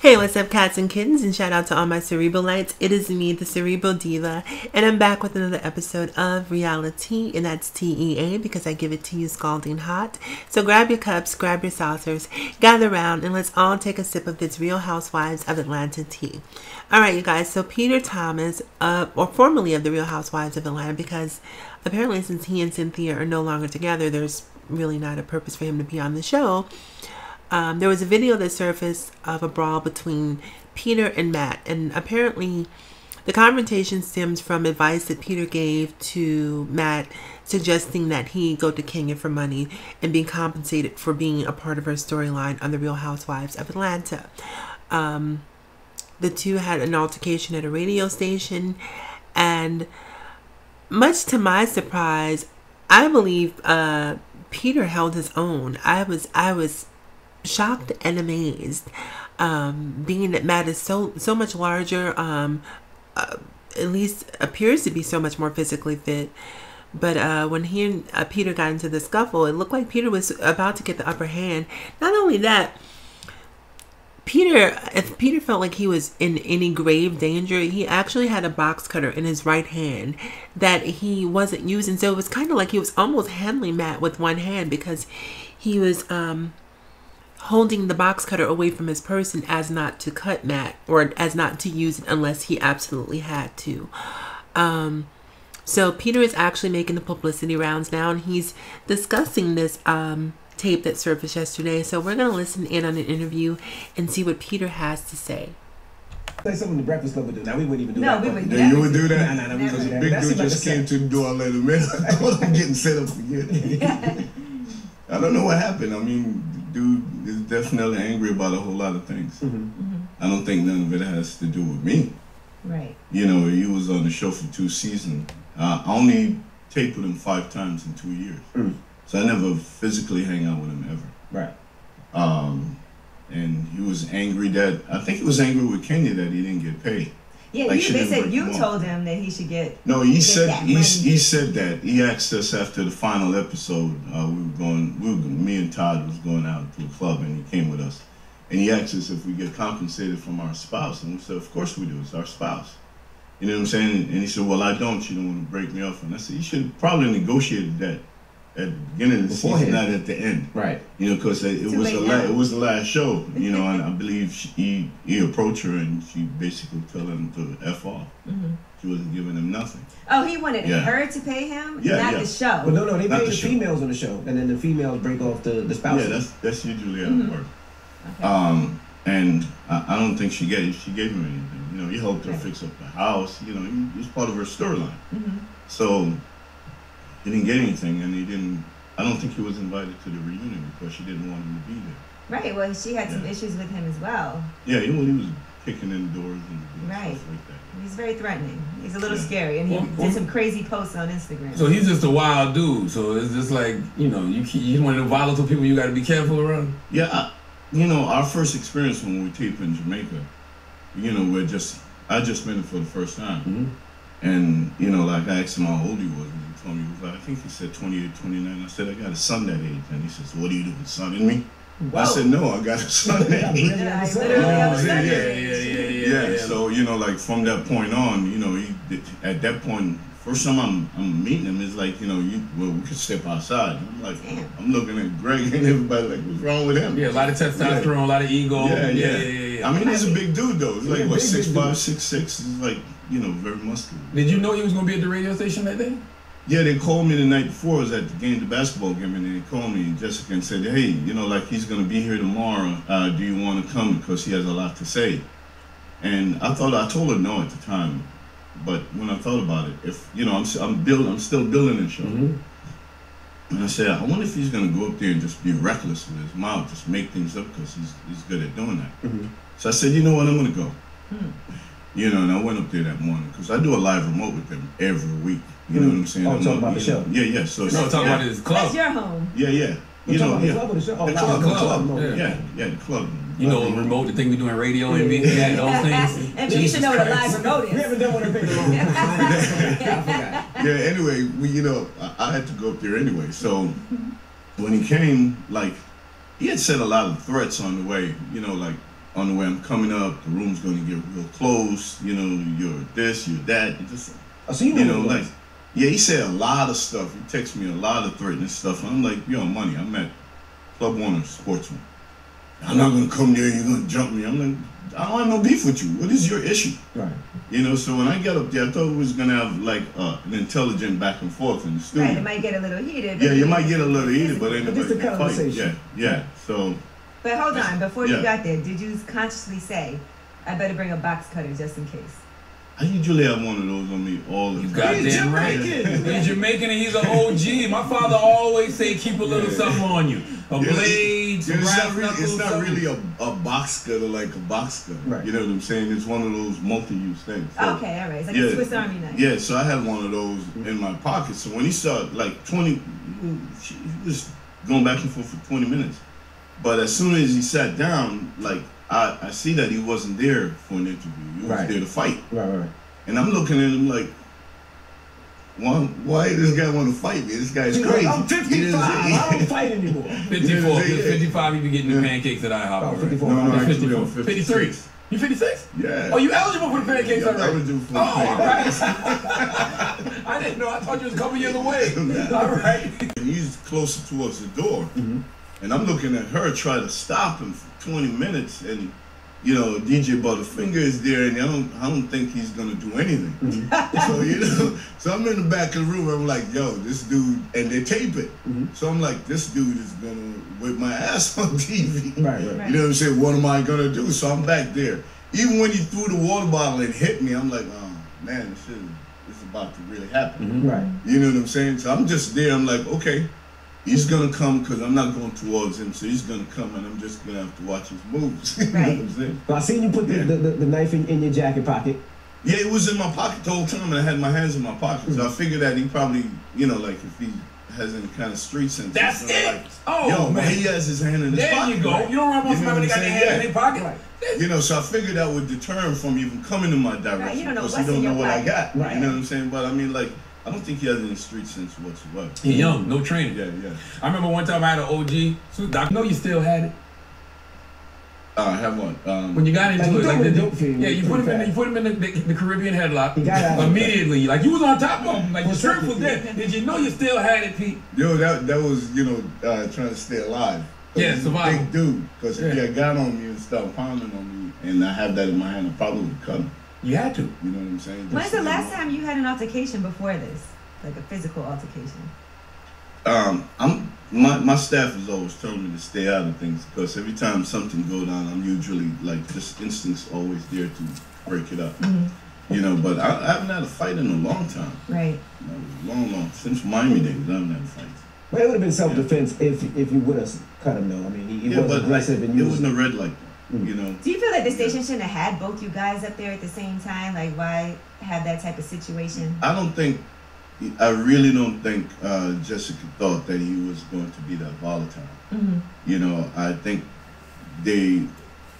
Hey, what's up, cats and kittens, and shout out to all my Cerebralites. It is me, the Cerebral Diva, and I'm back with another episode of RealiTEA, and that's TEA because I give it to you scalding hot. So grab your cups, grab your saucers, gather around, and let's all take a sip of this Real Housewives of Atlanta tea. All right, you guys, so Peter Thomas, or formerly of the Real Housewives of Atlanta, because apparently since he and Cynthia are no longer together, there's really not a purpose for him to be on the show. There was a video that surfaced of a brawl between Peter and Matt, and apparently the confrontation stems from advice that Peter gave to Matt, suggesting that he go to Kenya for money and be compensated for being a part of her storyline on The Real Housewives of Atlanta. The two had an altercation at a radio station, and much to my surprise, I believe Peter held his own. I was shocked and amazed, being that Matt is so much larger, at least appears to be so much more physically fit. But when he and Peter got into the scuffle, it looked like Peter was about to get the upper hand. Not only that, if Peter felt like he was in any grave danger, he actually had a box cutter in his right hand that he wasn't using. So it was kind of like he was almost handling Matt with one hand, because he was holding the box cutter away from his person as not to cut Matt, or as not to use it unless he absolutely had to. So Peter is actually making the publicity rounds now, and he's discussing this tape that surfaced yesterday. So we're going to listen in on an interview and see what Peter has to say. Say something the Breakfast Club would do. Now we wouldn't even do that. No, we wouldn't. You would do that? No, Because the big dude just came to the door and let him in. I thought I'm getting set up again. I don't know what happened. I mean, dude is definitely angry about a whole lot of things. I don't think none of it has to do with me. Right. You know, he was on the show for 2 seasons. I only taped with him 5 times in 2 years. So I never physically hang out with him ever. Right. And he was angry that, I think he was angry with Kenya that he didn't get paid. Yeah, like they said you told him that he should get. No, he said that. He asked us after the final episode. Me and Todd was going out to a club, and he came with us. And he asked us if we get compensated from our spouse, and we said, of course we do. It's our spouse. You know what I'm saying? And he said, well, I don't. You don't want to break me off. And I said, you should have probably negotiated that at the beginning of the season, not at the end. Right. You know, because it was the last show. You know, and I believe he approached her, and she basically told him to F off. She wasn't giving him nothing. Oh, he wanted her to pay him, not the show. Well, no, they pay the females on the show, and then the females break off the spouses. Yeah, that's usually how it works. Okay. And I don't think she gave him anything. You know, he helped her fix up the house. You know, he was part of her storyline. So he didn't get anything, and I don't think he was invited to the reunion because she didn't want him to be there. Right. Well, she had some issues with him as well. Yeah, he was kicking in doors and stuff like that. He's very threatening. He's a little scary, and he did some crazy posts on Instagram. So he's just a wild dude. So it's just like, you know, you one of the volatile people you got to be careful around. Yeah, you know, our first experience when we taped in Jamaica, you know, I just met him for the first time. And, you know, like I asked him how old he was, and he told me, he was like, I think he said 28, 29. I said, I got a son that age. And he says, what do you do with son in me? Whoa. I said, no, I got a son that age. Yeah, so, you know, like from that point on, you know, at that point, first time I'm meeting him, it's like, you know, we could step outside. I'm like, I'm looking at Greg and everybody like, what's wrong with him? Yeah, a lot of testosterone, a lot of ego. Yeah. I mean, he's a big dude, though. He's like, what, 6'5", 6'6". He's like, you know, very muscular. Did you know he was going to be at the radio station that day? Yeah, they called me the night before. I was at the basketball game, and they called me, Jessica, and said, hey, you know, like, he's going to be here tomorrow. Do you want to come? Because he has a lot to say. And I told her no at the time. But when I thought about it, if, you know, I'm still building the show. And I said, I wonder if he's going to go up there and just be reckless with his mouth, just make things up, because he's good at doing that. So I said, you know what, I'm going to go. You know, and I went up there that morning, because I do a live remote with them every week. You know what I'm saying? Oh, talking about the show. Yeah. So talking about his club. That's your home. Yeah. You know, the club or the show? Oh, the club. Yeah, the club. You know, remote, the thing we do in radio and those things. And you should know what a live remote is. We haven't done one in paper long. Yeah, anyway, you know, I had to go up there anyway. So when he came, like, he had said a lot of threats on the way, you know, like, on the way I'm coming up, the room's going to get real close. You know, you're this, you're that. You just, So you know, like, yeah, he said a lot of stuff. He texted me a lot of threatening stuff. And I'm like, yo, money, I'm at Club Warner Sportsman. I'm not going to come there and you're going to jump me. I'm like, I don't have no beef with you. What is your issue? Right. You know, so when I got up there, I thought we was going to have like an intelligent back and forth in the studio. Right, it might get a little heated. Yeah, you might get a little heated, but ain't Just a nobody conversation. Yeah. So. But hold on, before you Yeah. got there, did you consciously say, I better bring a box cutter just in case? I usually have one of those on me all the You time. goddamn right. He's Jamaican and he's an OG. My father always say keep a little something on you. A blade, some brass knuckles, it's not something. really a box cutter like a box cutter. Right. You know what I'm saying? It's one of those multi-use things. So, Okay, all right. It's like a Swiss Army knife. Yeah, so I had one of those in my pocket. So when he started like 20, he was going back and forth for 20 minutes. But as soon as he sat down, like I see that he wasn't there for an interview. He was there to fight. Right. And I'm looking at him like, why this guy want to fight me? This guy's crazy. I'm 55. I don't fight anymore. 54. 55, he be getting the pancakes at IHOP. Oh, Right? 54. No, I'm actually, 54. I'm 53. You 56? Yeah. Oh, you eligible for the pancakes Yeah, already? eligible for the all pancakes. right. I didn't know. I thought you was a couple years away. All right. And he's closer towards the door. And I'm looking at her try to stop him for 20 minutes. And, you know, DJ Butterfinger is there, and I don't think he's going to do anything. So, you know, so I'm in the back of the room. I'm like, yo, this dude, and they tape it. So I'm like, this dude is going to whip my ass on TV. Right. You know what I'm saying? What am I going to do? So I'm back there. Even when he threw the water bottle and hit me, I'm like, oh, man, this is about to really happen. Right. You know what I'm saying? So I'm just there. I'm like, okay, he's going to come because I'm not going towards him. So he's going to come and I'm just going to have to watch his moves. You know what I'm saying? Well, I seen you put the knife in your jacket pocket. Yeah, it was in my pocket the whole time and I had my hands in my pocket. So I figured that he probably, you know, like if he has any kind of street sense. That's it. Like, Oh, man. He has his hand in his There pocket. you go. You don't run off somebody that got their hand in their pocket. Right. You know, so I figured that would deter him from even coming in my direction. Right, you don't know because what's he don't in know your what I pocket. got. Right. You know what I'm saying? But I mean, like, I don't think he has any street sense whatsoever. He's young, no training. Yeah. I remember one time I had an OG. So I know you still had it. I have one. When you got into you it, threw like him in the, the dope field, yeah, you put him pretty in, you put him in the Caribbean headlock. He got out of it. Immediately, like you was on top of him, like your strength was there. Did you know you still had it, Pete? Yo, that was, you know, trying to stay alive. Yeah, He's a survival. big dude. Because if Yeah. he had got on me and started pounding on me, and I have that in my hand, I probably would cut him. You had to. You know what I'm saying? When's Just, the last time you had an altercation before this? Like a physical altercation? My staff is always telling me to stay out of things because every time something go down, I'm usually like this instinct's always there to break it up. You know, but I haven't had a fight in a long time. Right. Long since Miami days, I haven't had a fight. Well, it would have been self-defense if you would have cut him, though. I mean, he was aggressive and it you wasn't a red like that. You know. Do you feel like the station shouldn't have had both you guys up there at the same time? Like, why have that type of situation? I really don't think Jessica thought that he was going to be that volatile. You know, I think they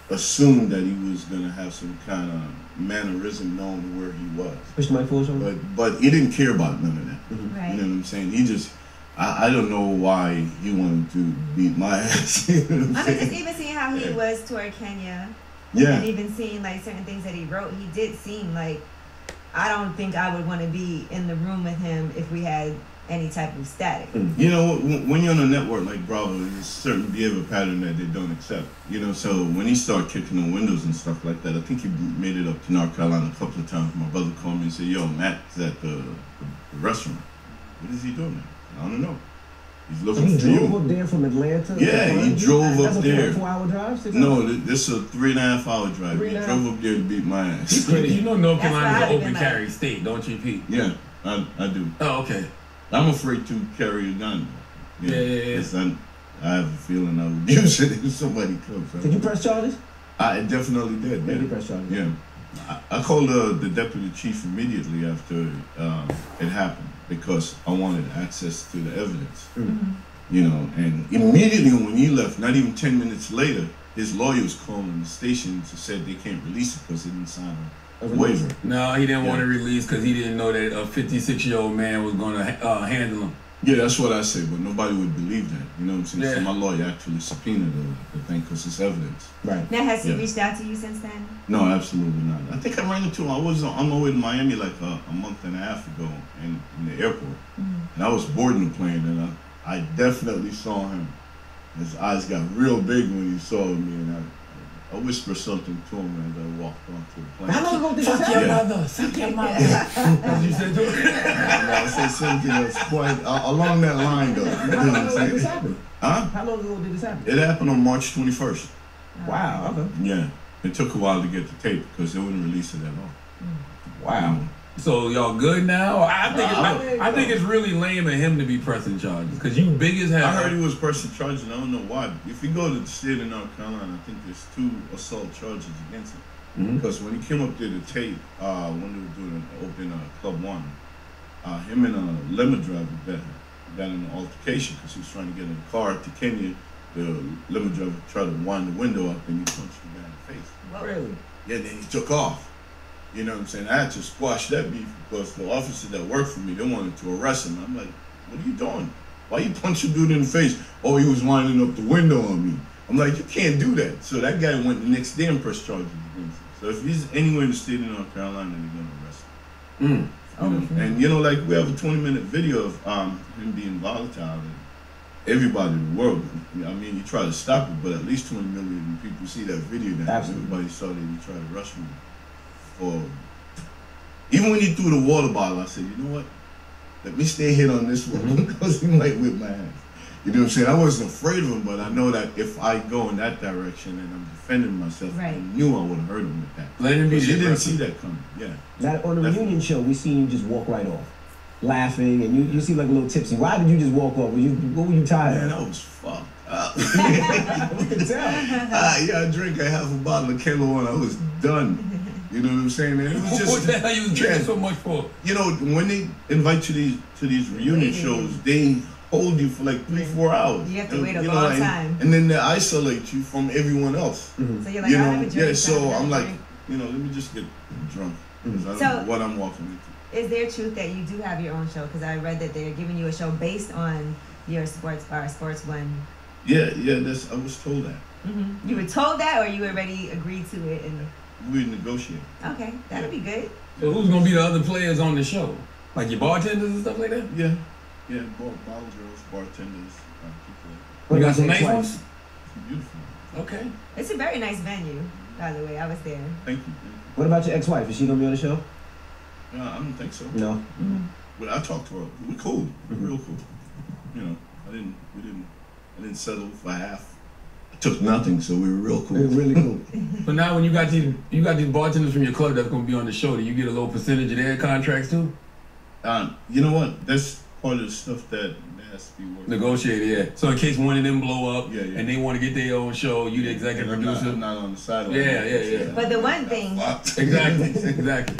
assumed that he was going to have some kind of mannerism knowing where he was. Push the mic forward, Sean. But he didn't care about none of that. Right. You know what I'm saying? He just, I don't know why he wanted to beat my ass. You know what I'm I mean, saying? just even seeing how he was toward Kenya, Yeah. and even seeing like certain things that he wrote, he did seem like, I don't think I would want to be in the room with him if we had any type of static. You know, when you're on a network like Bravo, there's a certain behavior pattern that they don't accept. You know, so when he started kicking the windows and stuff like that, I think he made it up to North Carolina a couple of times. My brother called me and said, yo, Matt's at the restaurant. What is he doing there? I don't know. He's looking He for you. drove up there from Atlanta? Yeah, he drove up there. That's a 4-hour drive? 6 No, hours? this is a 3.5-hour drive. He 3.5. drove up there to beat my ass. You know North That's Carolina is what an I open would carry state, don't you, Pete? Yeah, I do. Oh, okay. I'm afraid to carry a gun. Yeah. 'Cause I have a feeling I would use it if somebody comes. Did you press charges? I definitely did. Yeah, Yeah. you press charges. Yeah. I called the deputy chief immediately after it happened because I wanted access to the evidence. You know, and immediately when he left, not even 10 minutes later, his lawyers calling the station to say they can't release it because he didn't sign a waiver. No, he didn't want Yeah. to release because he didn't know that a 56-year-old man was going to handle him. Yeah, that's what I say, but nobody would believe that. You know what I'm saying? Yeah. So my lawyer actually subpoenaed the thing because it's evidence. Right. Now, has he reached out to you since then? No, absolutely not. I think I ran into him. I was on my way to Miami like a month and a half ago in the airport. And I was boarding the plane, and I definitely saw him. His eyes got real big when he saw me, and I whispered something to him as I walked onto the plane. How long ago did this Suck happen? your mother. Suck your mother. That's what you said to her? I said something that's quite along that line, though. You know How what long I'm ago did this saying? happen? Huh? How long ago did this happen? It happened on March 21st. Wow. Okay. Yeah. It took a while to get the tape because they wouldn't release it at all. Wow. So y'all good now? I think it's really lame of him to be pressing charges because you big as hell. I heard he was pressing charges, and I don't know why. If you go to the state of North Carolina, I think there's 2 assault charges against him. Because when he came up to the tape, when they were doing open Club 1, him and a limo driver got in an altercation because he was trying to get in a car to Kenya. The limo driver tried to wind the window up, and he punched the guy in the face. Really? Yeah, then he took off. You know what I'm saying? I had to squash that beef because the officers that worked for me, they wanted to arrest him. I'm like, what are you doing? Why you punch a dude in the face? Oh, he was winding up the window on me. I'm like, you can't do that. So that guy went the next day and pressed charges against him. So if he's anywhere in the state of North Carolina, they're going to arrest him. And, you know, like we have a 20-minute video of him being volatile. And everybody in the world, I mean, you try to stop it, but at least 20 million people see that video now. Absolutely. Everybody saw that he tried to rush me. Or even when he threw the water bottle, I said, you know what? Let me stay hit on this one because he might whip my ass. You know what I'm saying? I wasn't afraid of him, but I know that if I go in that direction and I'm defending myself, I knew I would have hurt him with that. Let him be. He didn't see that coming. Yeah. Now, on the reunion show, we seen you just walk right off, laughing, and you seem like a little tipsy. Why did you just walk off? What were you tired Man, of? I was fucked up. You can tell. I drank a half a bottle of Kalo and I was done. You know what I'm saying, man? It was just, what the hell you was drinking so much for? You know, when they invite you to these reunion shows, they hold you for like 3-4 hours. You have to wait a long time. And then they isolate you from everyone else. So you're like, I don't have a drink. Yeah, so I'm like, you know, let me just get drunk. Because I don't know what I'm walking into. Is there truth that you do have your own show? Because I read that they're giving you a show based on your sports bar, Sports One. Yeah, I was told that. You were told that, or you already agreed to it? And we negotiate. Okay, that'll be good. So who's gonna be the other players on the show? Like your bartenders and stuff like that? Yeah, bottle girls, bartenders, You got some nice ones? It's beautiful. Okay. It's a very nice venue, by the way. I was there. Thank you. What about your ex-wife? Is she gonna be on the show? I don't think so. No. But I talked to her. We're cool. We're real cool. You know, I didn't settle for half. I took nothing, so we were real cool. We're really cool. But now when you got these bartenders from your club that's gonna be on the show, do you get a little percentage of their contracts too? You know what? That's part of the stuff that has to be worked. Negotiated, yeah. So in case one of them blow up and they want to get their own show, you the executive producer. I'm not on the sideline. Yeah. But the one thing. Exactly.